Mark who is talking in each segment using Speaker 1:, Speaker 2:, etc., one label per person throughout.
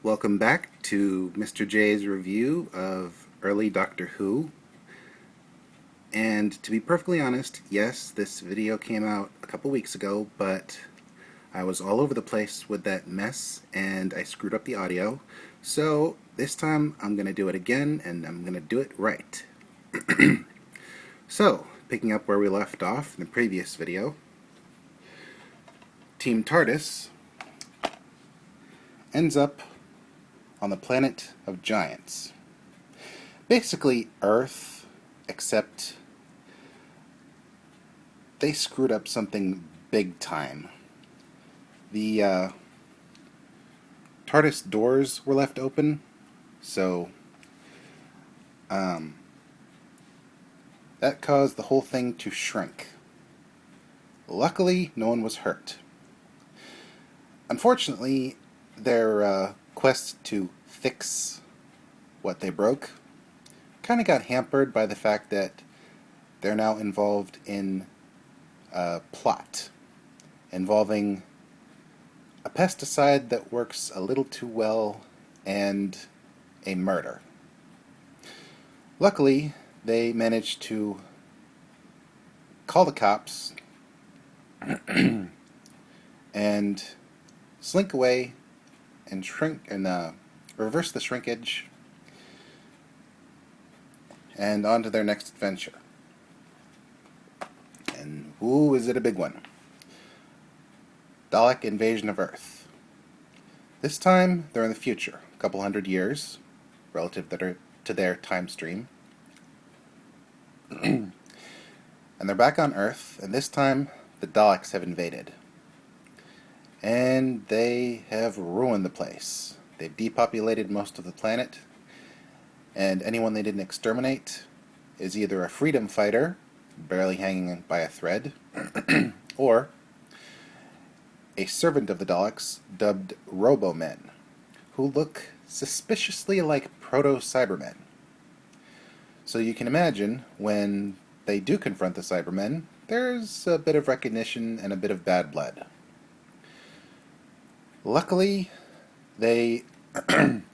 Speaker 1: Welcome back to Mr. J's review of early Doctor Who. And to be perfectly honest, yes, this video came out a couple weeks ago, but I was all over the place with that mess and I screwed up the audio. So this time I'm going to do it again, and I'm going to do it right. So, picking up where we left off in the previous video, Team TARDIS ends up on the planet of giants. Basically Earth, except they screwed up something big time. The TARDIS doors were left open, so that caused the whole thing to shrink. Luckily, no one was hurt. Unfortunately, their quest to fix what they broke kind of got hampered by the fact that they're now involved in a plot involving a pesticide that works a little too well and a murder. Luckily, they managed to call the cops and slink away and shrink and reverse the shrinkage and on to their next adventure. And ooh, is it a big one. Dalek invasion of Earth. This time they're in the future, a couple hundred years relative to their time stream. And they're back on Earth, and this time the Daleks have invaded. And they have ruined the place. They've depopulated most of the planet, and anyone they didn't exterminate is either a freedom fighter, barely hanging by a thread, or a servant of the Daleks dubbed Robo-Men, who look suspiciously like proto-Cybermen. So you can imagine, when they do confront the Cybermen, there's a bit of recognition and a bit of bad blood. Luckily, they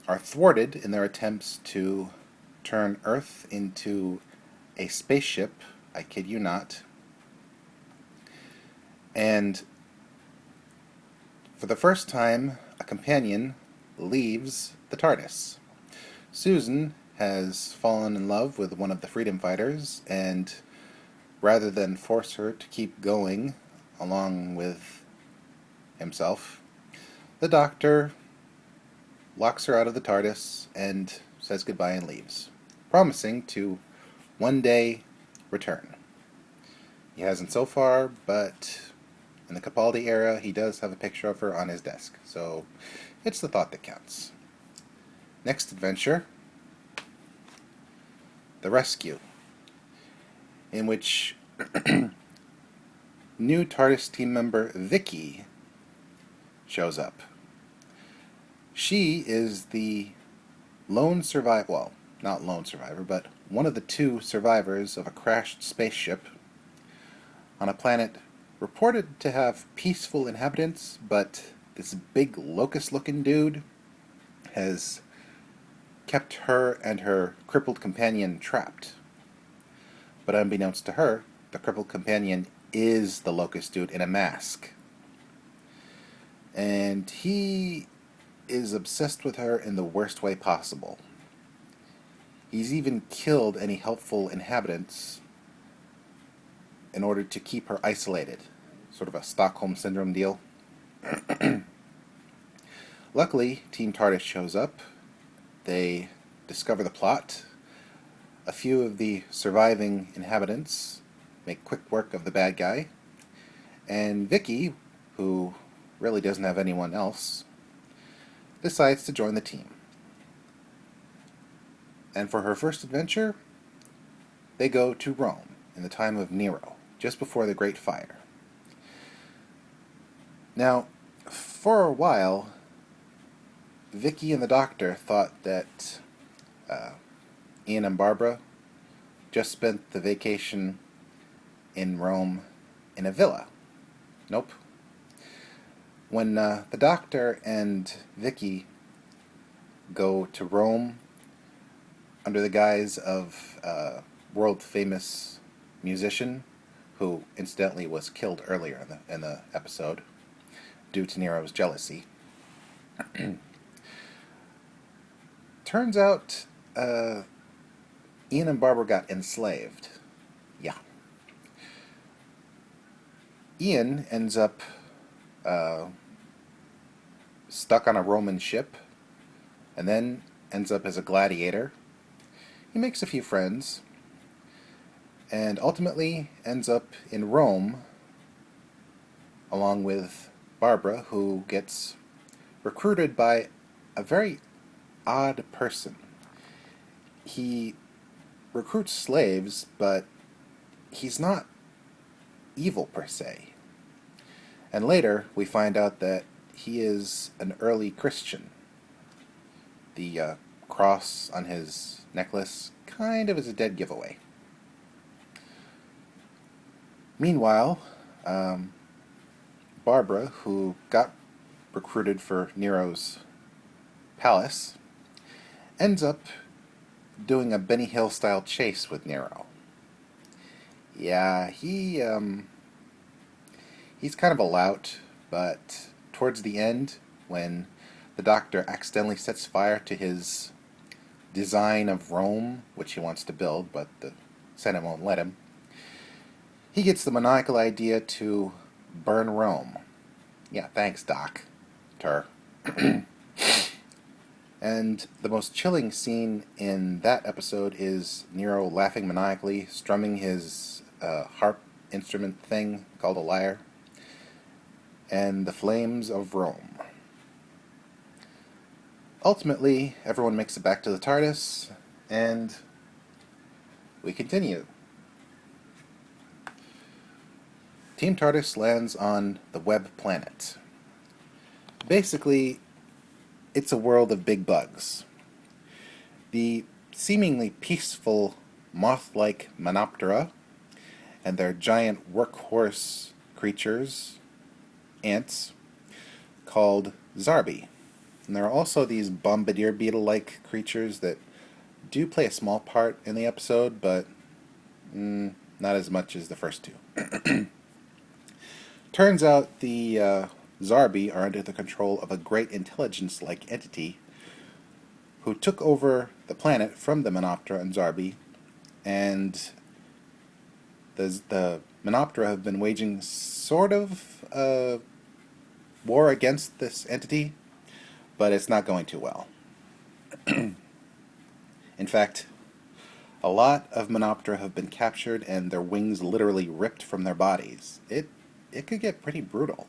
Speaker 1: are thwarted in their attempts to turn Earth into a spaceship, I kid you not. And for the first time, a companion leaves the TARDIS. Susan has fallen in love with one of the freedom fighters, and rather than force her to keep going along with himself, the Doctor locks her out of the TARDIS and says goodbye and leaves, promising to one day return. He hasn't so far, but in the Capaldi era, he does have a picture of her on his desk, so it's the thought that counts. Next adventure, The Rescue, in which new TARDIS team member Vicky shows up. She is the lone survivor, well, not lone survivor, but one of the two survivors of a crashed spaceship on a planet reported to have peaceful inhabitants, but this big locust-looking dude has kept her and her crippled companion trapped. But unbeknownst to her, the crippled companion is the locust dude in a mask. And he is obsessed with her in the worst way possible. He's even killed any helpful inhabitants in order to keep her isolated. Sort of a Stockholm Syndrome deal. Luckily, Team TARDIS shows up. They discover the plot. A few of the surviving inhabitants make quick work of the bad guy. And Vicky, who really doesn't have anyone else, decides to join the team. And for her first adventure, they go to Rome in the time of Nero, just before the Great Fire. Now, for a while, Vicky and the Doctor thought that Ian and Barbara just spent the vacation in Rome in a villa. Nope. When the Doctor and Vicky go to Rome under the guise of a world-famous musician who incidentally was killed earlier in the episode due to Nero's jealousy. Turns out Ian and Barbara got enslaved. Yeah. Ian ends up stuck on a Roman ship and then ends up as a gladiator. He makes a few friends and ultimately ends up in Rome along with Barbara, who gets recruited by a very odd person. He recruits slaves, but he's not evil per se. And later we find out that he is an early Christian. The cross on his necklace kind of is a dead giveaway. Meanwhile, Barbara, who got recruited for Nero's palace, ends up doing a Benny Hill-style chase with Nero. Yeah, he's kind of a lout, but towards the end, when the Doctor accidentally sets fire to his design of Rome, which he wants to build, but the Senate won't let him, he gets the maniacal idea to burn Rome. Yeah, thanks, Doc. And the most chilling scene in that episode is Nero laughing maniacally, strumming his harp instrument thing called a lyre, and the flames of Rome. Ultimately, everyone makes it back to the TARDIS, and we continue. Team TARDIS lands on the Web Planet. Basically, it's a world of big bugs. The seemingly peaceful moth-like Menoptera and their giant workhorse creatures, ants, called Zarbi. And there are also these bombardier beetle-like creatures that do play a small part in the episode, but not as much as the first two. Turns out the Zarbi are under the control of a great intelligence-like entity who took over the planet from the Menoptera and Zarbi, and the Menoptera have been waging sort of a war against this entity, but it's not going too well. In fact, a lot of Menoptera have been captured and their wings literally ripped from their bodies. It could get pretty brutal.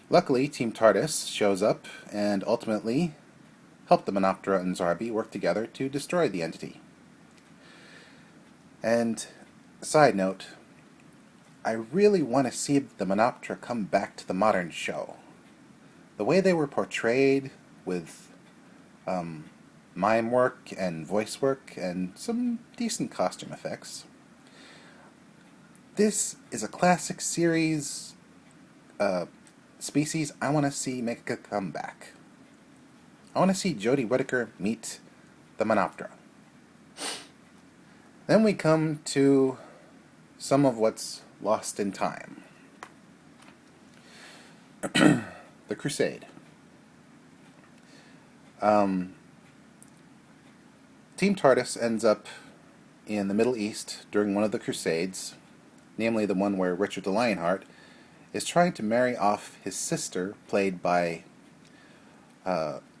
Speaker 1: Luckily, Team TARDIS shows up and ultimately help the Menoptera and Zarbi work together to destroy the entity. And, side note, I really want to see the Menoptera come back to the modern show. The way they were portrayed with mime work and voice work and some decent costume effects. This is a classic series species I want to see make a comeback. I want to see Jodie Whittaker meet the Menoptera. Then we come to some of what's lost in time. The Crusade. Team TARDIS ends up in the Middle East during one of the Crusades, namely the one where Richard the Lionheart is trying to marry off his sister, played by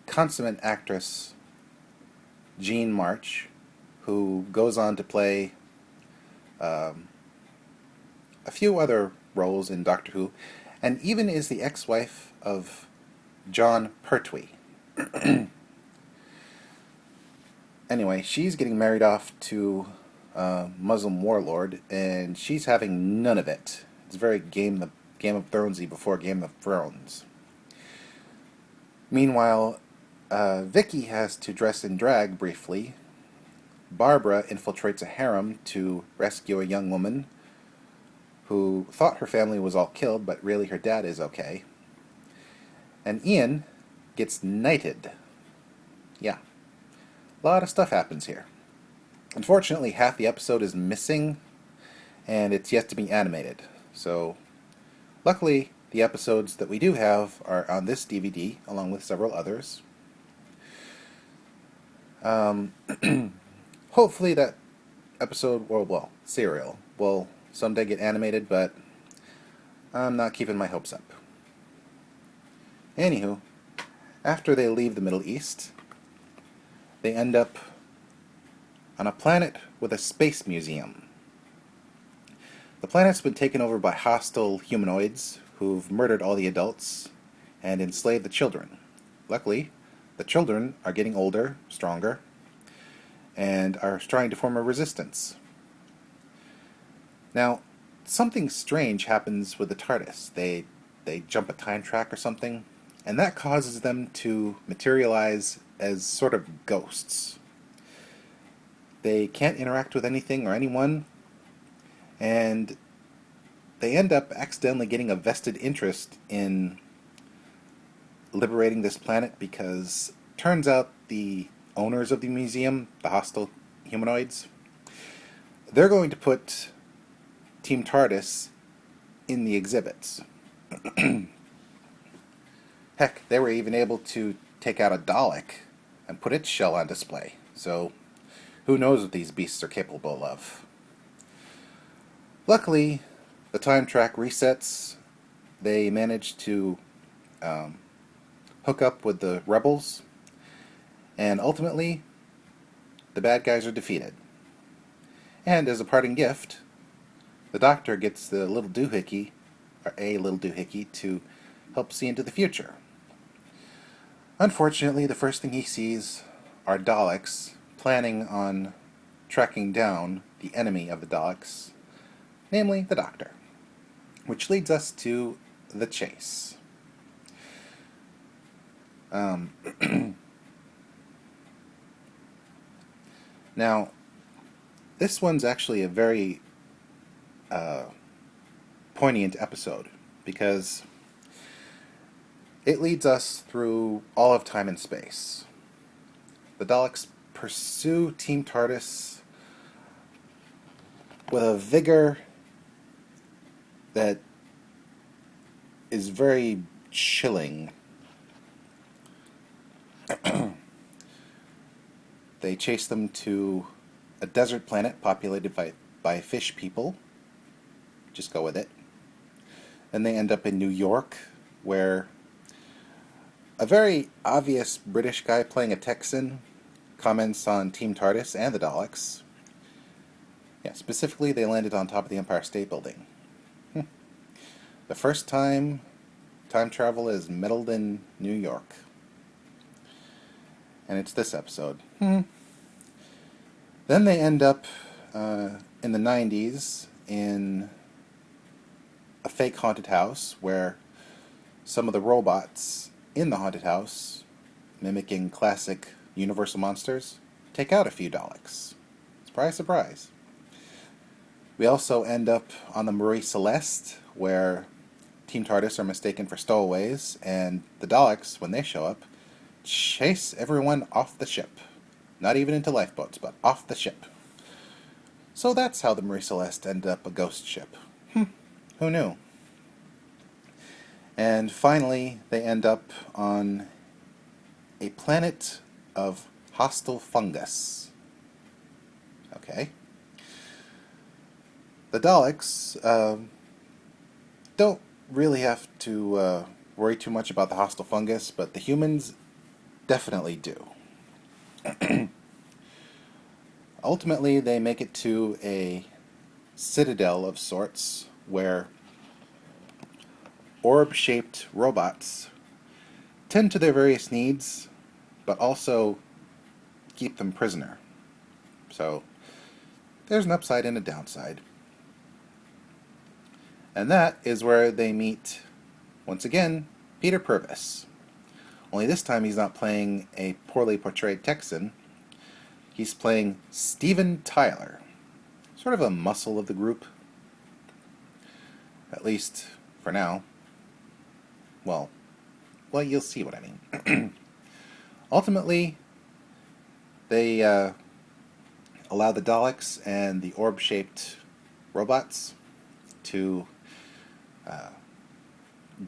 Speaker 1: consummate actress Jean March, who goes on to play a few other roles in Doctor Who, and even is the ex-wife of John Pertwee. Anyway, she's getting married off to a Muslim warlord, and she's having none of it. It's very Game of Thronesy before Game of Thrones. Meanwhile, Vicky has to dress in drag briefly. Barbara infiltrates a harem to rescue a young woman who thought her family was all killed, but really her dad is okay. And Ian gets knighted. Yeah, a lot of stuff happens here. Unfortunately, half the episode is missing, and it's yet to be animated. So, luckily, the episodes that we do have are on this DVD, along with several others. Hopefully that episode, well, serial, will someday get animated, but I'm not keeping my hopes up. Anywho, after they leave the Middle East, they end up on a planet with a space museum. The planet's been taken over by hostile humanoids who've murdered all the adults and enslaved the children. Luckily, the children are getting older, stronger, and are trying to form a resistance. Now, something strange happens with the TARDIS. They jump a time track or something, and that causes them to materialize as sort of ghosts. They can't interact with anything or anyone, and they end up accidentally getting a vested interest in liberating this planet because turns out the owners of the museum, the hostile humanoids, they're going to put Team TARDIS in the exhibits. Heck, they were even able to take out a Dalek and put its shell on display. So, who knows what these beasts are capable of. Luckily, the time track resets. They manage to hook up with the rebels, and ultimately, the bad guys are defeated. And as a parting gift, the Doctor gets the little doohickey, or a little doohickey, to help see into the future. Unfortunately, the first thing he sees are Daleks planning on tracking down the enemy of the Daleks, namely the Doctor, which leads us to the chase. Now, this one's actually a very poignant episode because it leads us through all of time and space. The Daleks pursue Team TARDIS with a vigor that is very chilling. They chase them to a desert planet populated by fish people. Just go with it. And they end up in New York, where a very obvious British guy playing a Texan comments on Team TARDIS and the Daleks. Yeah, specifically, they landed on top of the Empire State Building. The first time time travel is meddled in New York. And it's this episode. Then they end up in the 90s in a fake haunted house where some of the robots in the haunted house, mimicking classic Universal monsters, take out a few Daleks. Surprise, surprise. We also end up on the Marie Celeste, where Team TARDIS are mistaken for stowaways, and the Daleks, when they show up, chase everyone off the ship. Not even into lifeboats, but off the ship. So that's how the Marie Celeste ended up a ghost ship. Who knew? And finally, they end up on a planet of hostile fungus. Okay. The Daleks don't really have to worry too much about the hostile fungus, but the humans definitely do. Ultimately, they make it to a citadel of sorts where orb-shaped robots tend to their various needs, but also keep them prisoner. So, there's an upside and a downside. And that is where they meet, once again, Peter Purvis. Only this time he's not playing a poorly portrayed Texan. He's playing Steven Tyler. Sort of a muscle of the group. At least, for now. Well, well, you'll see what I mean. Ultimately, they allow the Daleks and the orb-shaped robots to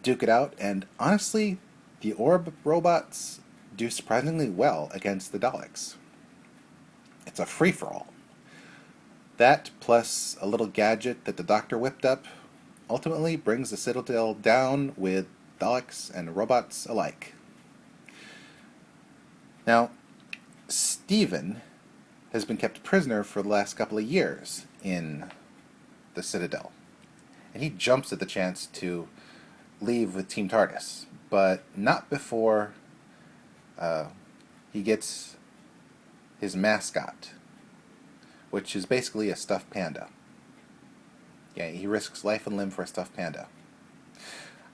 Speaker 1: duke it out, and honestly, the orb robots do surprisingly well against the Daleks. It's a free-for-all. That, plus a little gadget that the Doctor whipped up, ultimately brings the Citadel down with Daleks and robots alike. Now, Stephen has been kept prisoner for the last couple of years in the Citadel, and he jumps at the chance to leave with Team TARDIS, but not before he gets his mascot, which is basically a stuffed panda. Yeah, he risks life and limb for a stuffed panda.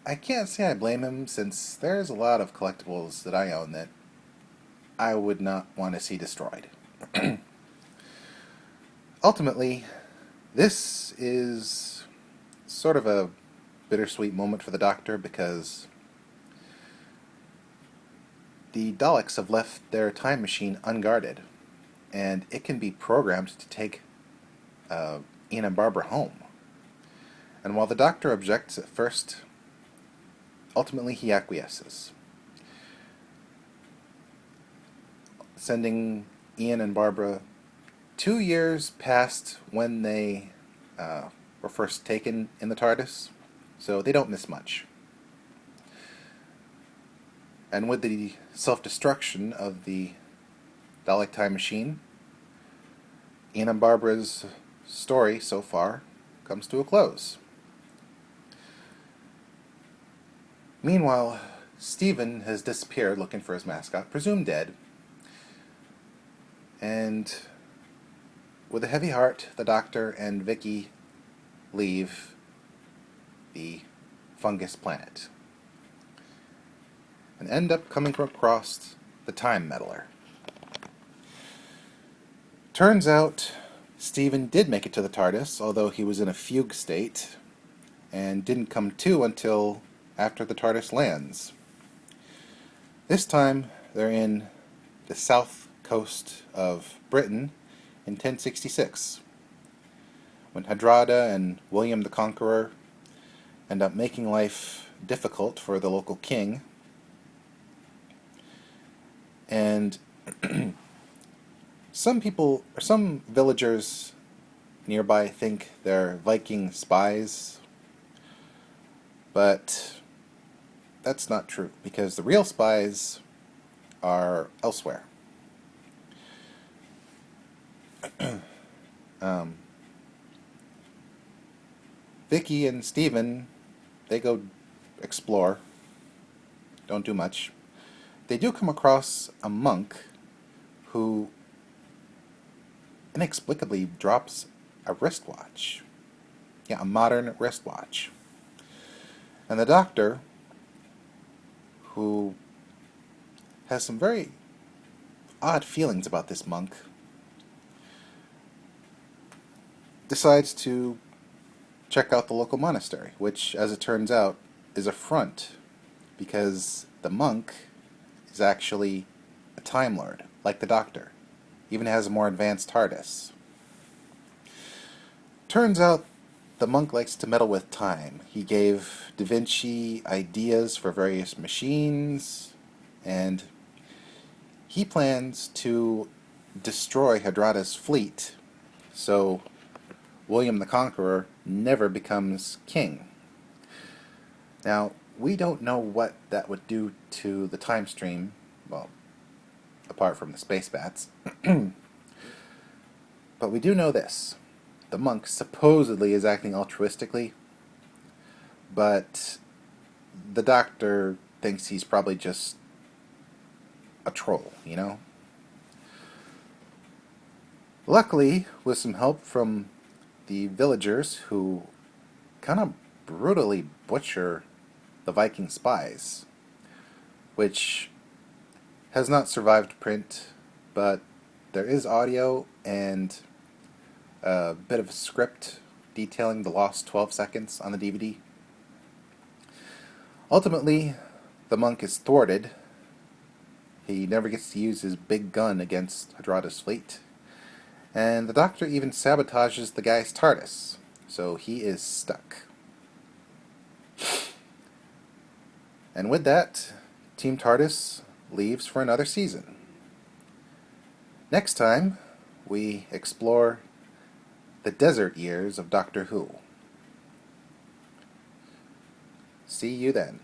Speaker 1: I can't say I blame him, since there's a lot of collectibles that I own that I would not want to see destroyed. Ultimately, this is sort of a bittersweet moment for the Doctor, because the Daleks have left their time machine unguarded, and it can be programmed to take Ian and Barbara home. And while the Doctor objects at first, ultimately he acquiesces, sending Ian and Barbara 2 years past when they were first taken in the TARDIS, so they don't miss much. And with the self-destruction of the Dalek time machine, Ian and Barbara's story so far comes to a close. Meanwhile, Stephen has disappeared looking for his mascot, presumed dead, and with a heavy heart, the Doctor and Vicky leave the fungus planet and end up coming across the Time Meddler. Turns out Stephen did make it to the TARDIS, although he was in a fugue state, and didn't come to until after the TARDIS lands. This time they're in the south coast of Britain in 1066, when Hardrada and William the Conqueror end up making life difficult for the local king, and some villagers nearby think they're Viking spies, but that's not true, because the real spies are elsewhere. Vicky and Stephen, they go explore, don't do much. They do come across a monk who inexplicably drops a wristwatch. Yeah, a modern wristwatch. And the Doctor, who has some very odd feelings about this monk, decides to check out the local monastery, which, as it turns out, is a front, because the monk is actually a Time Lord, like the Doctor. Even has a more advanced TARDIS. Turns out the monk likes to meddle with time. He gave Da Vinci ideas for various machines, and he plans to destroy Hardrada's fleet, so William the Conqueror never becomes king. Now, we don't know what that would do to the time stream, well, apart from the space bats. But we do know this. The monk supposedly is acting altruistically, but the Doctor thinks he's probably just a troll, you know? Luckily, with some help from the villagers, who kind of brutally butcher the Viking spies, which has not survived print, but there is audio and a bit of a script detailing the lost 12 seconds on the DVD. Ultimately, The monk is thwarted. He never gets to use his big gun against Hadrada's fleet. And the Doctor even sabotages the guy's TARDIS, so he is stuck. And with that, Team TARDIS leaves for another season. Next time, we explore the desert years of Doctor Who. See you then.